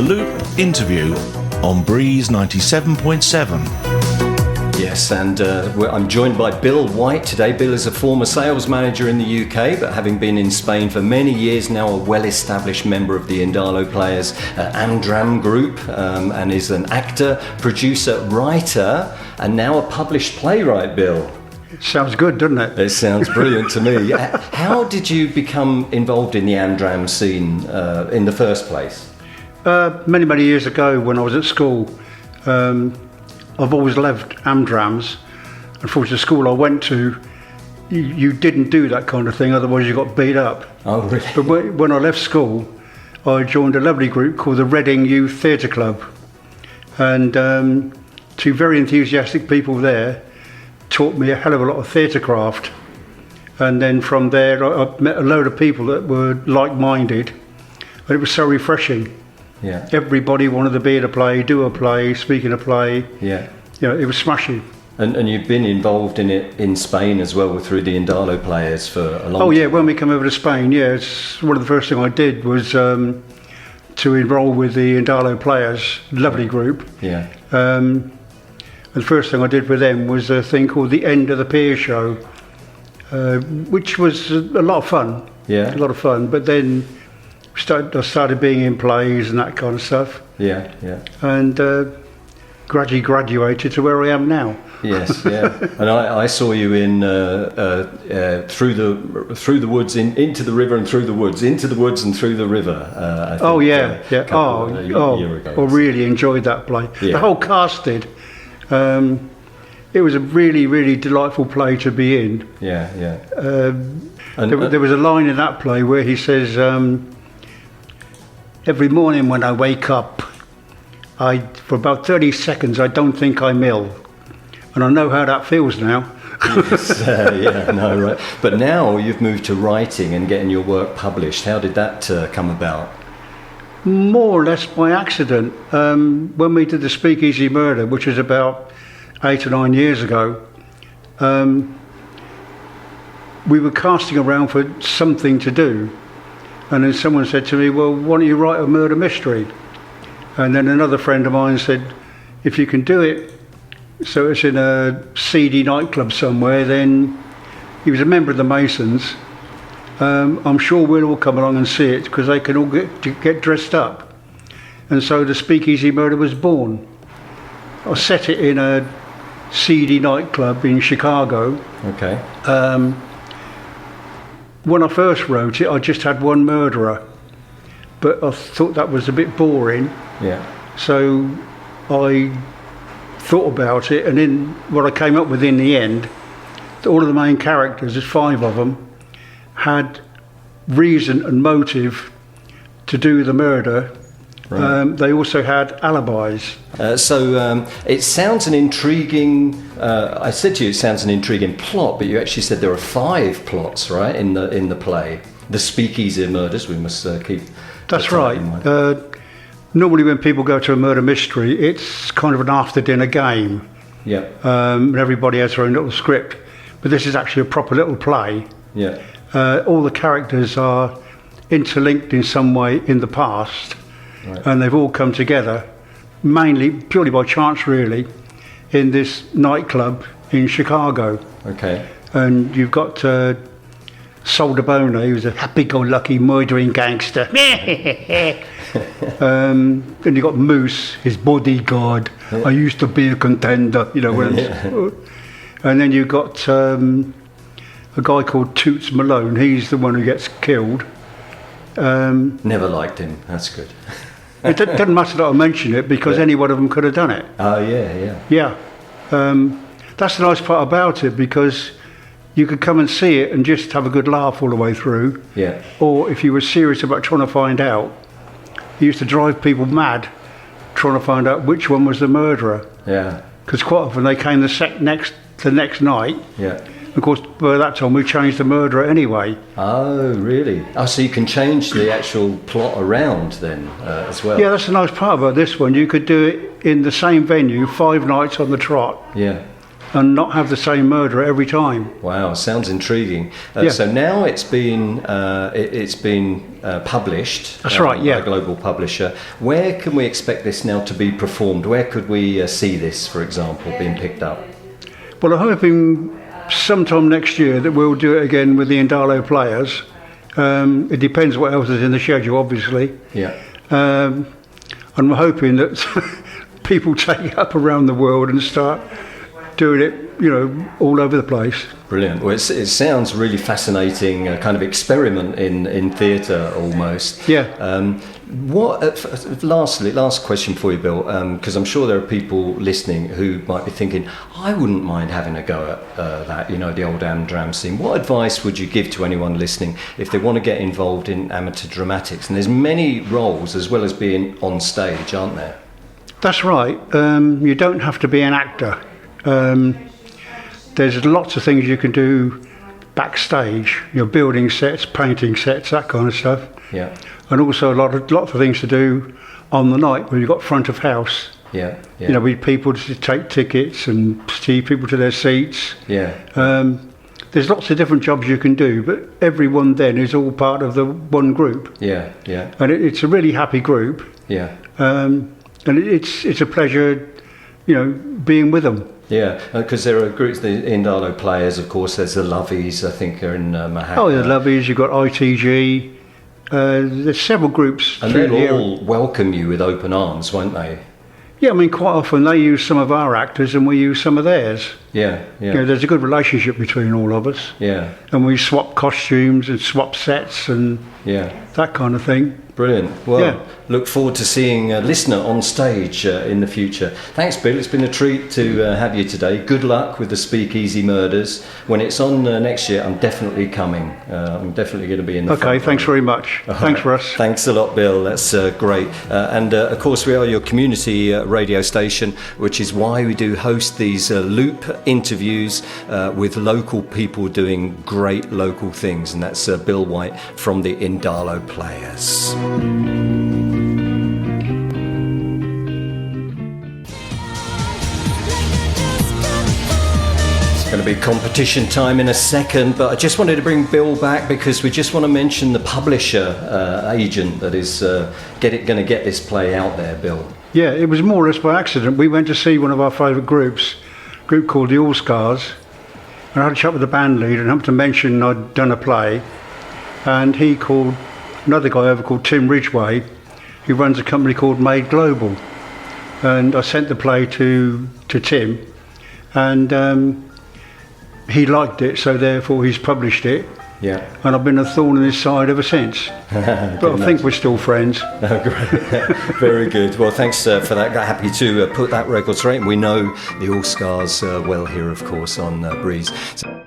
The Loop interview on Breeze 97.7. Yes, and I'm joined by Bill White today. Bill is a former sales manager in the UK, but having been in Spain for many years now, a well-established member of the Indalo Players Andram group, and is an actor, producer, writer, and now a published playwright, Bill. Sounds good, doesn't it? It sounds brilliant to me. How did you become involved in the Andram scene in the first place? Many years ago when I was at school, I've always loved Amdrams. Unfortunately, the school I went to, you didn't do that kind of thing, otherwise you got beat up. Oh, really? But when I left school, I joined a lovely group called the Reading Youth Theatre Club. And two very enthusiastic people there taught me a hell of a lot of theatre craft. And then from there, I met a load of people that were like-minded. And it was so refreshing. Yeah. Everybody wanted to be in a play, do a play, speak in a play. Yeah. You know, it was smashing. And you've been involved in it in Spain as well through the Indalo Players for a long time. Oh yeah, when we came over to Spain, it's one of the first things I did was to enrol with the Indalo Players, lovely group. Yeah. And the first thing I did with them was a thing called the End of the Pier show, which was a lot of fun. Yeah. A lot of fun. But then I started being in plays and that kind of stuff. Yeah, yeah. And gradually graduated to where I am now. Yes, yeah. And I saw you in through the woods, into the river and through the woods, into the woods and through the river. I think, yeah. A year ago. I really enjoyed that play. Yeah. The whole cast did. It was a really delightful play to be in. Yeah, yeah. There was a line in that play where he says, every morning when I wake up, for about 30 seconds I don't think I'm ill. And I know how that feels now. Yes, yeah, no, right. But now you've moved to writing and getting your work published. How did that come about? More or less by accident. When we did the Speakeasy Murder, which was about 8 or 9 years ago, we were casting around for something to do. And then someone said to me, well, why don't you write a murder mystery? And then another friend of mine said, if you can do it so it's in a seedy nightclub somewhere, then he was a member of the Masons. I'm sure we'll all come along and see it because they can all get dressed up. And so the Speakeasy Murder was born. I set it in a seedy nightclub in Chicago. Okay. When I first wrote it, I just had one murderer, but I thought that was a bit boring. Yeah. So I thought about it, and then what I came up with in the end, all of the main characters, there's 5 of them, had reason and motive to do the murder. Right. They also had alibis. So it sounds an intriguing. I said to you, it sounds an intriguing plot, but you actually said there are 5 plots, right, in the play. The Speakeasy Murders. We must keep. That's right. Normally, when people go to a murder mystery, it's kind of an after-dinner game. Yeah. And everybody has their own little script, but this is actually a proper little play. Yeah. All the characters are interlinked in some way in the past. Right. And they've all come together, purely by chance really, in this nightclub in Chicago. Okay. And you've got Soldabona, who's a happy-go-lucky murdering gangster. And you've got Moose, his bodyguard. Yeah. I used to be a contender, you know. And then you've got a guy called Toots Malone. He's the one who gets killed. Never liked him. That's good. It doesn't matter that I mention it because any one of them could have done it. Oh yeah. Yeah. That's the nice part about it because you could come and see it and just have a good laugh all the way through. Yeah. Or if you were serious about trying to find out, you used to drive people mad trying to find out which one was the murderer. Yeah. Because quite often they came the next night. Yeah. Of course, by that time we changed the murderer anyway. Oh, really? Oh, so you can change the actual plot around then as well? Yeah, that's the nice part about this one. You could do it in the same venue 5 nights on the trot. Yeah. and not have the same murderer every time. Wow, sounds intriguing. Yeah. So now it's been published. That's right, yeah. By a global publisher. Where can we expect this now to be performed? Where could we see this, for example, being picked up? Well, I'm hoping sometime next year that we'll do it again with the Indalo Players. It depends what else is in the schedule, obviously. Yeah. And I'm hoping that people take it up around the world and start doing it, all over the place. Brilliant. Well, it sounds really fascinating, kind of experiment in theatre almost. Yeah. Last question for you, Bill, because I'm sure there are people listening who might be thinking, I wouldn't mind having a go at that, the old Amdram scene. What advice would you give to anyone listening if they want to get involved in amateur dramatics? And there's many roles as well as being on stage, aren't there? That's right. You don't have to be an actor. There's lots of things you can do backstage, building sets, painting sets, that kind of stuff. Yeah. And also lots of things to do on the night when you've got front of house. Yeah. With people to take tickets and see people to their seats. Yeah. There's lots of different jobs you can do, but everyone then is all part of the one group. Yeah. And it's a really happy group. Yeah. And it's a pleasure, being with them. Yeah, because there are groups, the Indalo Players, of course, there's the Lovies, I think, are in Manhattan. Oh, the Lovies, you've got ITG, there's several groups. And they'll all welcome you with open arms, won't they? Yeah, quite often they use some of our actors and we use some of theirs. Yeah. There's a good relationship between all of us. Yeah. And we swap costumes and swap sets and that kind of thing. Brilliant. Well, look forward to seeing a listener on stage in the future. Thanks, Bill. It's been a treat to have you today. Good luck with the Speakeasy Murders. When it's on next year, I'm definitely coming. I'm definitely going to be in the front thanks row. very much. Thanks, Russ. Thanks a lot, Bill. That's great. And of course, we are your community radio station, which is why we do host these loop interviews with local people doing great local things. And that's Bill White from the Indalo Players. Going to be competition time in a second, but I just wanted to bring Bill back because we just want to mention the publisher agent that is going to get this play out there, Bill. Yeah, it was more or less by accident. We went to see one of our favourite groups, a group called the All Scars, and I had a chat with the band leader and happened to mention I'd done a play, and he called another guy over called Tim Ridgway, who runs a company called Made Global, and I sent the play to Tim, and he liked it, so therefore he's published it. Yeah. And I've been a thorn in his side ever since. But I think we're still friends. Oh, great. Very good. Well, thanks for that. Happy to put that record straight. And we know the All Scars well here, of course, on Breeze. So